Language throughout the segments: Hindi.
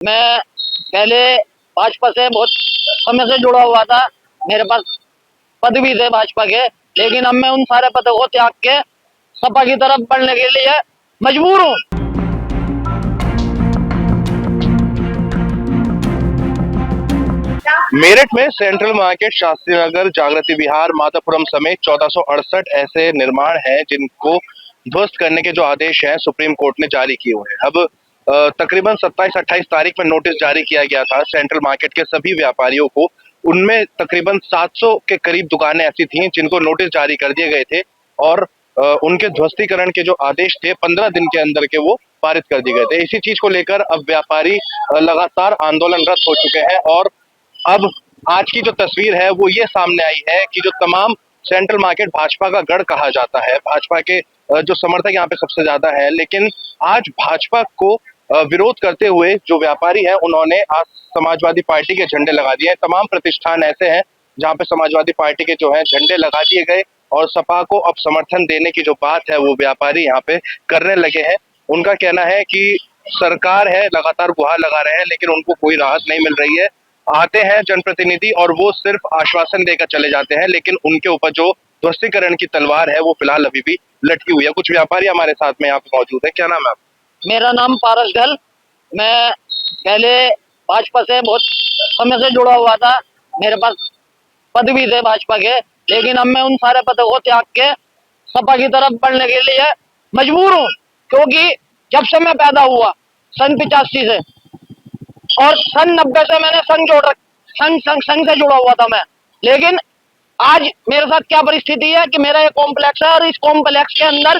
मैं पहले भाजपा से बहुत समय से जुड़ा हुआ था। मेरे पास पद भी थे भाजपा के, लेकिन अब मैं उन सारे पदों को त्याग के सपा की तरफ बढ़ने के लिए मजबूर हूँ। मेरठ में सेंट्रल मार्केट, शास्त्री नगर, जागृति विहार, मातापुरम समेत 1468 ऐसे निर्माण हैं जिनको ध्वस्त करने के जो आदेश हैं सुप्रीम कोर्ट ने जारी किए हुए हैं। अब तकरीबन 27-28 तारीख में नोटिस जारी किया गया था सेंट्रल मार्केट के सभी व्यापारियों को। उनमें तकरीबन 700 के करीब दुकानें ऐसी थीं जिनको नोटिस जारी कर दिए गए थे और उनके ध्वस्तीकरण के जो आदेश थे 15 दिन के अंदर के वो पारित कर दिए गए थे। इसी चीज को लेकर अब व्यापारी लगातार आंदोलनरत हो चुके हैं और अब आज की जो तस्वीर है वो ये सामने आई है कि जो तमाम सेंट्रल मार्केट भाजपा का गढ़ कहा जाता है, भाजपा के जो समर्थक यहाँ पे सबसे ज्यादा है, लेकिन आज भाजपा को विरोध करते हुए जो व्यापारी हैं उन्होंने आज समाजवादी पार्टी के झंडे लगा दिए हैं। तमाम प्रतिष्ठान ऐसे हैं जहाँ पे समाजवादी पार्टी के जो है झंडे लगा दिए गए और सपा को अब समर्थन देने की जो बात है वो व्यापारी यहाँ पे करने लगे हैं। उनका कहना है कि सरकार है लगातार गुहार लगा रहे हैं लेकिन उनको कोई राहत नहीं मिल रही है। आते हैं जनप्रतिनिधि और वो सिर्फ आश्वासन देकर चले जाते हैं, लेकिन उनके ऊपर जो ध्वस्तीकरण की तलवार है वो फिलहाल अभी भी लटकी हुई है। कुछ व्यापारी हमारे साथ में यहाँ पे मौजूद है। क्या नाम है आपका? मेरा नाम पारस गल। मैं पहले भाजपा से बहुत समय से जुड़ा हुआ था। मेरे पास पद भी थे भाजपा के, लेकिन अब मैं उन सारे पदों को त्याग के सपा की तरफ बढ़ने के लिए मजबूर हूँ। क्योंकि जब से मैं पैदा हुआ सन 85 से और सन 90 से मैंने संघ से जुड़ा हुआ था मैं, लेकिन आज मेरे साथ क्या परिस्थिति है कि मेरा एक कॉम्प्लेक्स है और इस कॉम्प्लेक्स के अंदर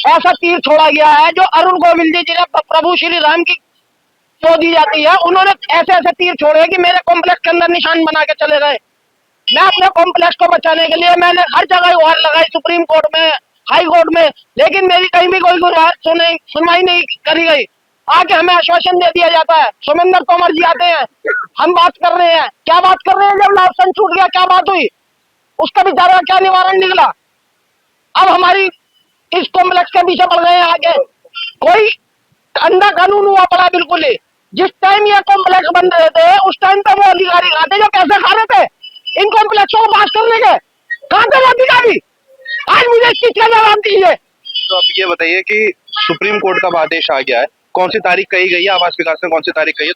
ऐसा तीर छोड़ा गया है जो अरुण गोविल जी जिन्हें प्रभु श्री राम की सो दी जाती है, उन्होंने ऐसे ऐसे तीर छोड़े कि मेरे कॉम्प्लेक्स के अंदर निशान बना के चले गए। मैं अपने कॉम्प्लेक्स को बचाने के लिए मैंने हर जगह गुहार लगाई, सुप्रीम कोर्ट में, हाई कोर्ट में, लेकिन मेरी कहीं भी कोई सुनवाई नहीं करी गई। आके हमें आश्वासन दे दिया जाता है। सोमेंद्र तोमर जी आते हैं, हम बात कर रहे हैं, क्या बात कर रहे हैं? जब लाइसेंस छूट गया क्या बात हुई? उसका बेचारा का क्या निवारण निकला? अब हमारी इस कॉम्प्लेक्स के पीछे पड़ गए हैं आगे। कोई अंधा कानून हुआ पड़ा बिल्कुल ही। जिस टाइम ये कॉम्प्लेक्स बन रहे थे उस टाइम पे वो अधिकारी आते जो पैसे खा रहे थे इन कॉम्प्लेक्सों को पास करने के। कहाँ थे वो अधिकारी? आज मुझे इस चीज का जवाब दीजिए। तो आप ये बताइए कि सुप्रीम कोर्ट का आदेश आ गया है, कौन सी तारीख कही गई है? आवास विकास में कौन सी तारीख कही है?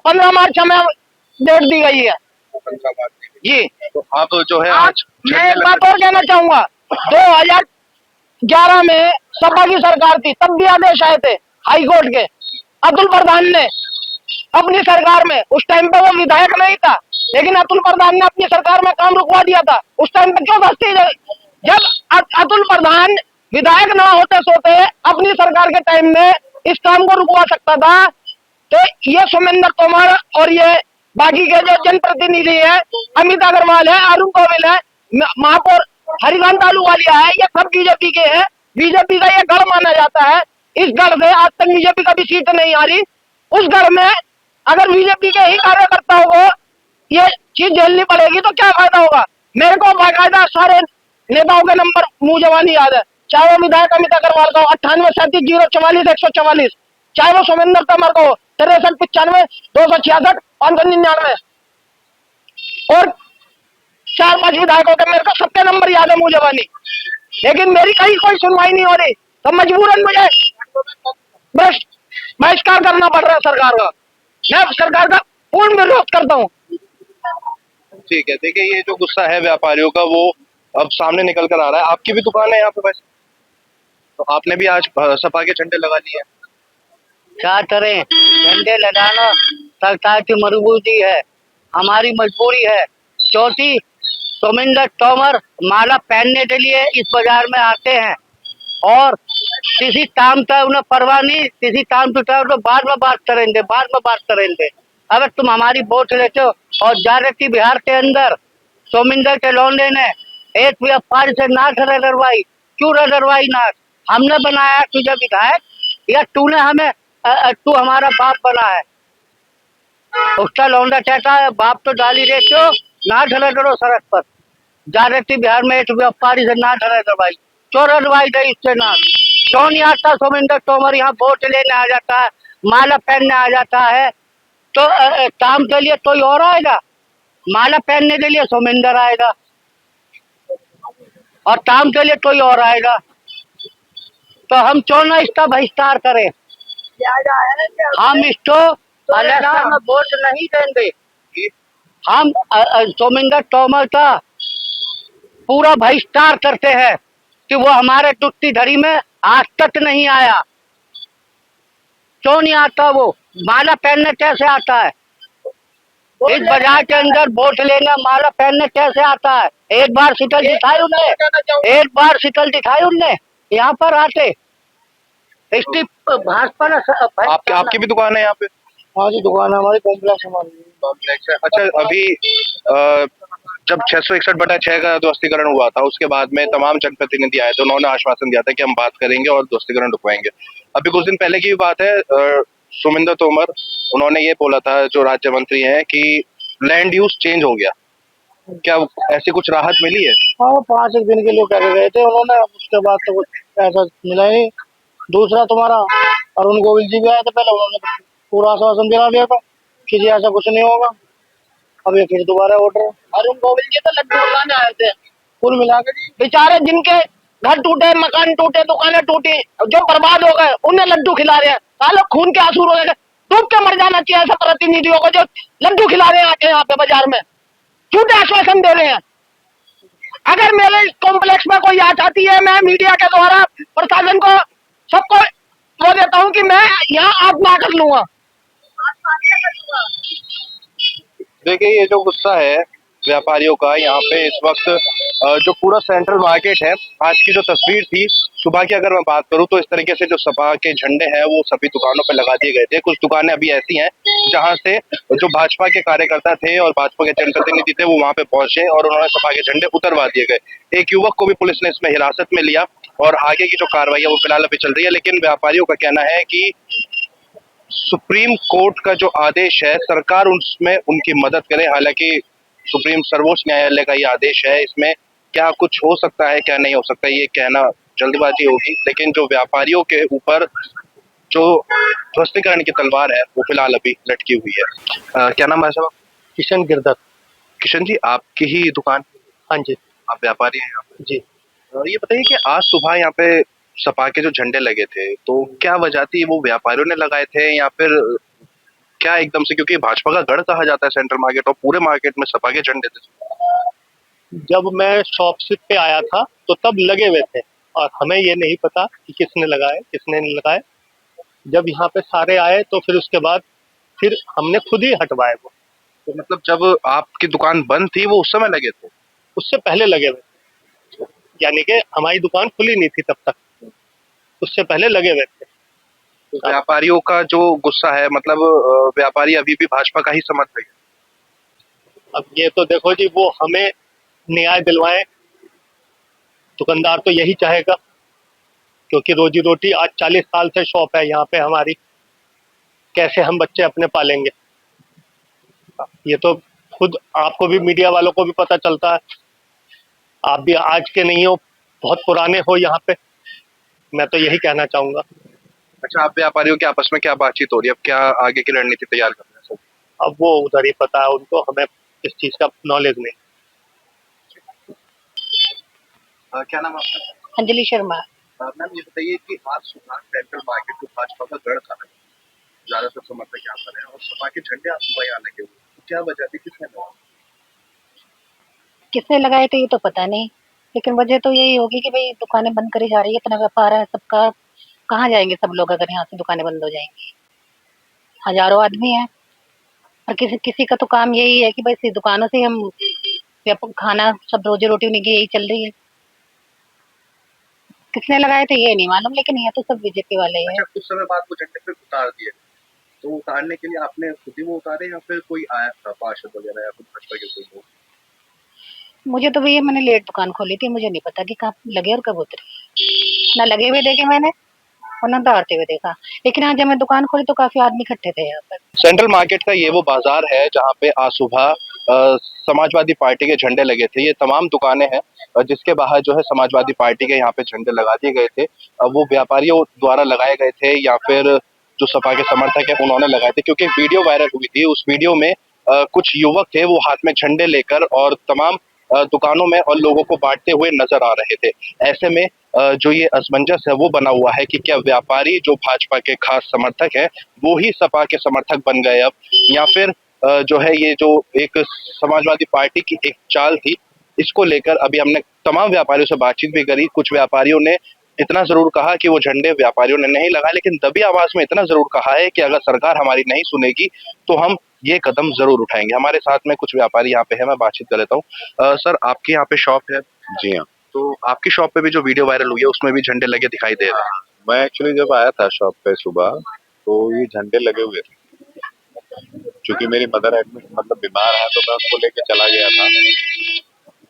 15 मार्च हमें डेट दी गई है 15 मार्च जी। तो आप जो है आज मैं एक बात और कहना चाहूंगा, 2011 में सपा की सरकार थी, तब भी आदेश आए थे हाई कोर्ट के। अतुल प्रधान ने अपनी सरकार में, उस टाइम पे वो विधायक नहीं था, लेकिन अतुल प्रधान ने अपनी सरकार में काम रुकवा दिया था। उस टाइम पे क्यों धस्ती? जब अतुल प्रधान विधायक ना होते सोते अपनी सरकार के टाइम में इस काम को रुकवा सकता था, तो ये सोमेंद्र तोमर और ये बाकी के जो जनप्रतिनिधि है, अमित अग्रवाल है, अरुण गोविल है, महापौर हरिकांत आलूवालिया है, ये सब बीजेपी के हैं। बीजेपी का ये गढ़ माना जाता है। इस गढ़ से आज तक बीजेपी का भी सीट नहीं आ रही। उस गढ़ में अगर बीजेपी के ही कार्यकर्ताओं को ये चीज झेलनी पड़ेगी तो क्या फायदा होगा? मेरे को बाकायदा सारे नेताओं के नंबर मुंह जवानी याद है, चाहे वो विधायक अमित अग्रवाल का 98 37 044 144, चाहे वो सोमेंद्र तोमर को 63 95 266 599 और 4-5 विधायकों के मेरे को सबके नंबर याद है मुंह जवानी। लेकिन मेरी कहीं कोई सुनवाई नहीं हो रही, तो मजबूरन मुझे बहिष्कार करना पड़ रहा है सरकार का। मैं सरकार का पूर्ण विरोध करता हूँ। ठीक है, देखिए ये जो गुस्सा है व्यापारियों का वो अब सामने निकल कर आ रहा है। आपकी भी दुकान है यहाँ पे वैसे, तो आपने भी आज सपा के झंडे लगा दिए? क्या करें, झंडे लगाना सरकार की मजबूरी है, हमारी मजबूरी है। चौथी, सोमेंद्र तोमर माला पहनने के लिए इस बाजार में आते हैं और किसी काम का उन्हें परवाह नहीं, किसी काम तो बाद में बात करेंगे। अगर तुम हमारी वोट लेते हो और जागृति बिहार के अंदर सोमेंद्र के लौंडे ने एक व्यापारी से नाक रगड़वाई, क्यों रगड़वाई नाक? हमने बनाया तुझे विधायक या तूने हमें, तू हमारा बाप बना है? उसका लौंडा कहता है बाप तो डाली देते हो, ना रगड़ो सड़क पर। जागृति बिहार में एक व्यापारी से नाक रगड़वाई, क्यों रगड़वाई गई इससे नाक? क्यों नहीं आता सोमेंद्र तोमर यहाँ वोट लेने आ जाता है माला पहनने आ जाता है, तो काम के लिए कोई और आएगा, माला पहनने के लिए सोमिंदर आएगा और काम के लिए कोई और आएगा, तो हम क्यों ना इसका बहिष्कार करें। हम इसको इलेक्शन में वोट नहीं देंगे। हम सोमिंदर तोमर का पूरा बहिष्कार करते हैं कि वो हमारे टुट्टी धरी में आज तक नहीं आया। क्यों नहीं आता वो? माला पहनने कैसे आता है? इस बाजार के अंदर वोट लेने माला पहनने कैसे आता है? एक बार शिकल दिखाई उन्हें, एक बार शिकल दिखाई उनने यहाँ पर आते। इसकी भाजपा ने आपकी भी दुकान है यहाँ पे? हमारी दुकान है, हमारी कॉम्प्लेक्स कॉम्प्लेक्स है। अच्छा, अभी जब 661/6 का ध्वस्तीकरण हुआ था, उसके बाद में तमाम जनप्रतिनिधि आए थे, उन्होंने आश्वासन दिया था कि हम बात करेंगे और ध्वस्तीकरण रुकवाएंगे। अभी कुछ दिन पहले की भी बात है, सुमिंदर तोमर उन्होंने ये बोला था, जो राज्य मंत्री हैं, कि लैंड यूज चेंज हो गया। क्या ऐसी कुछ राहत मिली है? हाँ, 5 एक दिन के लिए कह गए थे उन्होंने, उसके बाद तो कुछ ऐसा मिला ही नहीं। दूसरा तुम्हारा अरुण गोविल जी भी आए थे पहले, उन्होंने पूरा आश्वासन दिला दिया था कि जी ऐसा कुछ नहीं होगा। अब ये फिर दोबारा ऑर्डर। अरुण गोविल जी तो लड्डू खिलाने आए थे, कुल मिला के बेचारे जिनके घर टूटे, मकान टूटे, दुकानें टूटी, जो बर्बाद हो गए, उन्हें लड्डू खिला रहे हैं। सालों खून के आंसू रो गए, डूब के मर जाना चाहिए ऐसे प्रतिनिधियों को जो लड्डू खिला रहे हैं आके यहाँ पे बाजार में, झूठे आश्वासन दे रहे हैं। अगर मेरे कॉम्प्लेक्स में कोई आ जाती है, मैं मीडिया के द्वारा प्रशासन को सबको वो देता हूँ कि मैं यहाँ आत्मा कर लूंगा। देखिए, ये जो गुस्सा है व्यापारियों का यहाँ पे इस वक्त, जो पूरा सेंट्रल मार्केट है, आज की जो तस्वीर थी सुबह की, अगर मैं बात करूँ तो इस तरीके से जो सपा के झंडे हैं वो सभी दुकानों पे लगा दिए गए थे। कुछ दुकानें अभी ऐसी हैं जहां से जो भाजपा के कार्यकर्ता थे और भाजपा के जनप्रतिनिधि थे वो वहां पे पहुंचे और उन्होंने सपा के झंडे उतरवा दिए गए। एक युवक को भी पुलिस ने इसमें हिरासत में लिया और आगे की जो कार्रवाई है वो फिलहाल अभी चल रही है। लेकिन व्यापारियों का कहना है कि सुप्रीम कोर्ट का जो आदेश है, सरकार उसमें उनकी मदद करे। हालांकि सुप्रीम सर्वोच्च न्यायालय का ये आदेश है, इसमें क्या कुछ हो सकता है क्या नहीं हो सकता ये कहना जल्दबाजी होगी। लेकिन जो व्यापारियों के ऊपर जो ध्वस्तीकरण की तलवार है वो फिलहाल अभी लटकी हुई है। क्या नाम है साहब? किशन गिरदत्त। किशन जी, आपकी ही दुकान? हाँ जी। आप व्यापारी हैं यहाँ पे? जी। ये बताइए कि आज सुबह यहाँ पे सपा के जो झंडे लगे थे, तो क्या वजह थी? वो व्यापारियों ने लगाए थे या फिर क्या एकदम से, क्योंकि भाजपा का गढ़ कहा जाता है सेंट्रल मार्केट और पूरे मार्केट में सपा के झंडे थे। जब मैं शॉपशिप पे आया था तो तब लगे हुए थे और हमें ये नहीं पता कि किसने लगाए किसने नहीं लगाए। जब यहाँ पे सारे आए तो फिर उसके बाद फिर हमने खुद ही हटवाए वो। तो मतलब जब आपकी दुकान बंद थी वो उस समय लगे थे? उससे पहले लगे हुए थे, यानी कि हमारी दुकान खुली नहीं थी तब तक, उससे पहले लगे हुए थे। तो व्यापारियों का जो गुस्सा है, मतलब व्यापारी अभी भी भाजपा का ही समर्थक है? अब ये तो देखो जी, वो हमें न्याय दिलवाएं, दुकानदार तो यही चाहेगा, क्योंकि रोजी रोटी आज 40 साल से शॉप है यहाँ पे हमारी, कैसे हम बच्चे अपने पालेंगे? ये तो खुद आपको भी, मीडिया वालों को भी पता चलता है। आप भी आज के नहीं हो, बहुत पुराने हो यहाँ पे, मैं तो यही कहना चाहूंगा। अच्छा, आप व्यापारियों के आपस में क्या बातचीत हो रही है? अब क्या आगे की रणनीति तैयार कर रहे हैं सब? अब वो उधर ही पता है उनको, हमें इस चीज का नॉलेज नहीं। क्या नाम आपका? अंजलि शर्मा। मैम, ये बताइए कि आज सुबह सेंट्रल मार्केट को भाजपा का गढ़ था, ज्यादातर समर्थक यहाँ पर है और सपा के झंडे आज सुबह यहाँ लगे हुए, तो क्या वजह थी? किसने लगाए थे ये तो पता नहीं, लेकिन वजह तो यही होगी कि भाई दुकानें बंद करी जा रही है, इतना व्यापार है सबका, कहाँ जाएंगे सब लोग अगर यहाँ से दुकानें बंद हो जाएंगी? हजारों आदमी है और किसी किसी का तो काम यही है कि भाई इसी दुकानों से हम खाना, सब रोजी रोटी उन्हीं की यही चल रही है। किसने लगाए थे ये नहीं मालूम, लेकिन ये तो सब बीजेपी वाले ही है। अच्छा, कुछ समय बाद वो झंडे फिर उतार दिए, तो उतारने के लिए आपने खुद ही वो उतारे या फिर कोई आया था पार्षद वगैरह या फिर भाजपा के कोई लोग? मुझे तो भैया, मैंने लेट दुकान खोली थी, मुझे नहीं पता कि कब लगे और कब उतरे। ना लगे हुए देखे मैंने और ना उतारते हुए देखा, लेकिन आज जब मैं दुकान खोली तो काफी आदमी इकट्ठे थे यहाँ पर। सेंट्रल मार्केट का ये वो बाजार है जहाँ पे आज सुबह समाजवादी पार्टी के झंडे लगे थे। ये तमाम दुकानें हैं जिसके बाहर जो है समाजवादी पार्टी के यहाँ पे झंडे लगा दिए गए थे। वो व्यापारियों द्वारा लगाए गए थे या फिर जो सपा के समर्थक है उन्होंने लगाए थे, क्योंकि वीडियो वायरल हुई थी। उस वीडियो में कुछ युवक थे, वो हाथ में झंडे लेकर और तमाम दुकानों में और लोगों को बांटते हुए नजर आ रहे थे। ऐसे में जो ये असमंजस है वो बना हुआ है कि क्या व्यापारी जो भाजपा के खास समर्थक है वो ही सपा के समर्थक बन गए अब, या फिर जो है ये जो एक समाजवादी पार्टी की एक चाल थी, इसको लेकर अभी हमने तमाम व्यापारियों से बातचीत भी करी। कुछ व्यापारियों ने इतना जरूर कहा कि वो झंडे व्यापारियों ने नहीं लगाए, लेकिन दबी आवाज में इतना जरूर कहा है कि अगर सरकार हमारी नहीं सुनेगी तो हम ये कदम जरूर उठाएंगे। हमारे साथ में कुछ व्यापारी यहाँ पे है, मैं बातचीत कर लेता हूँ। सर, आपके यहाँ पे शॉप है? जी हाँ। तो आपकी शॉप पे भी जो वीडियो वायरल हुई है उसमें भी झंडे लगे दिखाई दे रहे हैं। मैं एक्चुअली जब आया था शॉप पे सुबह, तो ये झंडे लगे हुए थे। क्योंकि मेरी मदर एडमिट मतलब बीमार है, तो मैं उनको लेके चला गया था।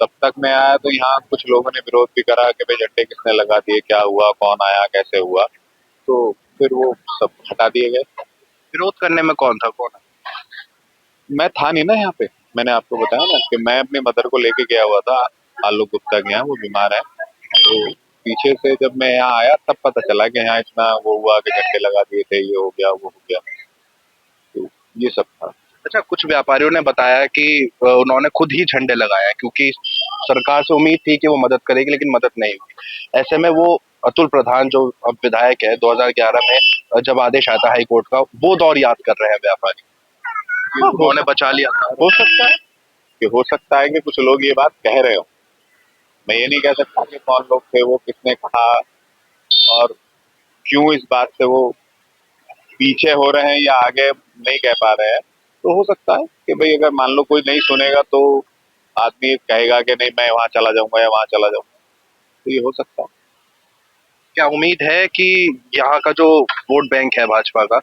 तब तक मैं आया तो यहाँ कुछ लोगों ने विरोध भी करा कि भाई झंडे किसने लगा दिए, क्या हुआ, कौन आया, कैसे हुआ। तो फिर वो सब हटा दिए गए। विरोध करने में कौन था, कौन? मैं था नहीं ना यहाँ पे, मैंने आपको बताया ना कि मैं अपनी मदर को लेके गया हुआ था आलोक गुप्ता के यहाँ, वो बीमार है। तो पीछे से जब मैं यहाँ आया तब पता चला कि यहाँ इतना वो हुआ कि झंडे लगा दिए थे, ये हो गया, वो हो गया। तो ये सब था। अच्छा, कुछ व्यापारियों ने बताया कि उन्होंने खुद ही झंडे लगाए हैं, क्योंकि सरकार से उम्मीद थी कि वो मदद करेगी, लेकिन मदद नहीं हुई। ऐसे में वो अतुल प्रधान जो अब विधायक है, 2011 में जब आदेश आता है हाई कोर्ट का, वो दौर याद कर रहे हैं व्यापारी। उन्होंने बचा लिया था। हो सकता है कि कुछ लोग ये बात कह रहे हो। मैं ये नहीं कह सकता कि कौन लोग थे, वो किसने कहा और क्यों इस बात से वो पीछे हो रहे हैं या आगे नहीं कह पा रहे हैं। तो हो सकता है कि भाई अगर मान लो कोई नहीं सुनेगा तो आदमी कहेगा कि नहीं मैं वहां चला जाऊंगा या वहां चला जाऊंगा। तो ये हो सकता है। क्या उम्मीद है कि यहाँ का जो वोट बैंक है भाजपा का,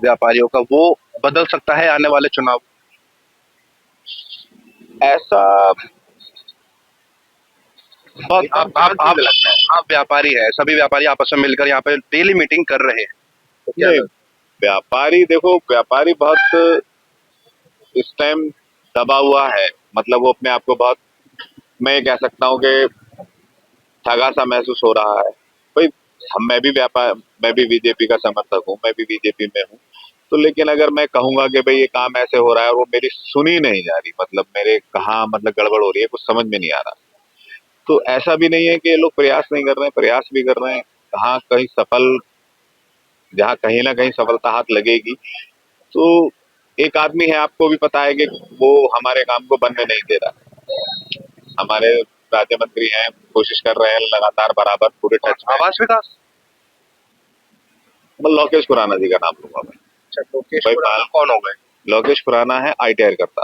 व्यापारियों का, वो बदल सकता है आने वाले चुनाव? ऐसा बहुत आप व्यापारी है, सभी व्यापारी आपस में मिलकर यहाँ पे डेली मीटिंग कर रहे हैं, तो क्या नहीं, व्यापारी देखो, व्यापारी बहुत इस टाइम दबा हुआ है। मतलब वो अपने आप को बहुत, मैं ये कह सकता हूँ कि ठगा सा महसूस हो रहा है। भाई मैं भी बीजेपी का समर्थक हूँ, मैं भी बीजेपी में हूँ। तो लेकिन अगर मैं कहूंगा कि भाई ये काम ऐसे हो रहा है और वो मेरी सुनी नहीं जा रही, मतलब मेरे कहाँ मतलब गड़बड़ हो रही है, कुछ समझ में नहीं आ रहा। तो ऐसा भी नहीं है कि ये लोग प्रयास नहीं कर रहे हैं, प्रयास भी कर रहे हैं। कहाँ कहीं जहाँ कहीं ना कहीं सफलता हाथ लगेगी। तो एक आदमी है, आपको भी पता है कि वो हमारे काम को बनने नहीं दे रहा। हमारे राज्य मंत्री हैं, कोशिश कर रहे हैं लगातार बराबर पूरे टच में। आवास विकास, लोकेश खुराना जी का नाम लूंगा मैं। अच्छा, लोकेश खुराना कौन हो गए? लोकेश खुराना है ITR करता।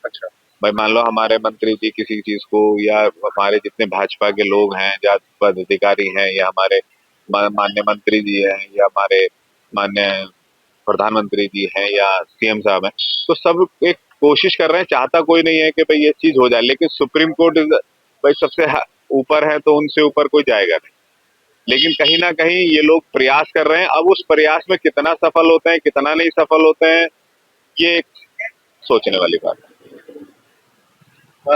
अच्छा, भाई मान लो हमारे मंत्री जी किसी चीज को, या हमारे जितने भाजपा के लोग हैं या पदाधिकारी हैं, या हमारे माननीय मंत्री जी हैं, या हमारे माननीय प्रधानमंत्री जी हैं, या CM साहब हैं, तो सब एक कोशिश कर रहे हैं। चाहता कोई नहीं है कि भाई ये चीज हो जाए, लेकिन सुप्रीम कोर्ट भाई सबसे ऊपर है, तो उनसे ऊपर कोई जाएगा नहीं। लेकिन कहीं ना कहीं ये लोग प्रयास कर रहे हैं। अब उस प्रयास में कितना सफल होते हैं, कितना नहीं सफल होते हैं, ये एक सोचने वाली बात है।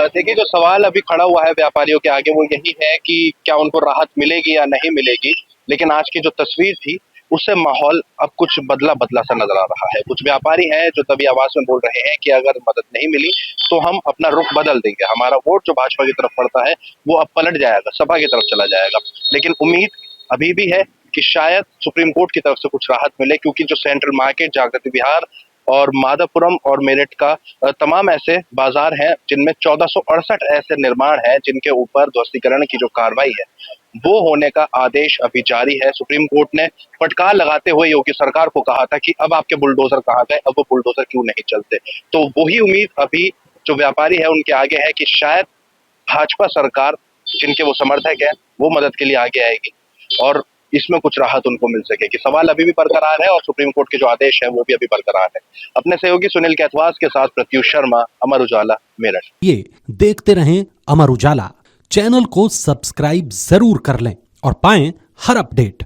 देखिए, जो सवाल अभी खड़ा हुआ है व्यापारियों के आगे वो यही है कि क्या उनको राहत मिलेगी या नहीं मिलेगी। लेकिन आज की जो तस्वीर थी उससे माहौल अब कुछ बदला बदला सा नजर आ रहा है। कुछ व्यापारी हैं जो तभी आवाज में बोल रहे हैं कि अगर मदद नहीं मिली तो हम अपना रुख बदल देंगे, हमारा वोट जो भाजपा की तरफ पड़ता है वो अब पलट जाएगा, सपा की तरफ चला जाएगा। लेकिन उम्मीद अभी भी है कि शायद सुप्रीम कोर्ट की तरफ से कुछ राहत मिले, क्योंकि जो सेंट्रल मार्केट, जागृति विहार और माधवपुरम और मेरठ का तमाम ऐसे बाजार हैं जिनमें 1468 ऐसे निर्माण हैं जिनके ऊपर ध्वस्तीकरण की जो कार्रवाई है वो होने का आदेश अभी जारी है। सुप्रीम कोर्ट ने फटकार लगाते हुए योगी सरकार को कहा था कि अब आपके बुलडोजर कहाँ गए, अब वो बुलडोजर क्यों नहीं चलते। तो वही उम्मीद अभी जो व्यापारी है उनके आगे है कि शायद भाजपा सरकार, जिनके वो समर्थक है, वो मदद के लिए आगे आएगी और इसमें कुछ राहत उनको मिल सकेगी। सवाल अभी भी बरकरार है और सुप्रीम कोर्ट के जो आदेश है वो भी अभी बरकरार है। अपने सहयोगी सुनील कैथवास के साथ प्रत्युष शर्मा, अमर उजाला, मेरठ। ये देखते रहें अमर उजाला, चैनल को सब्सक्राइब जरूर कर लें और पाएं हर अपडेट।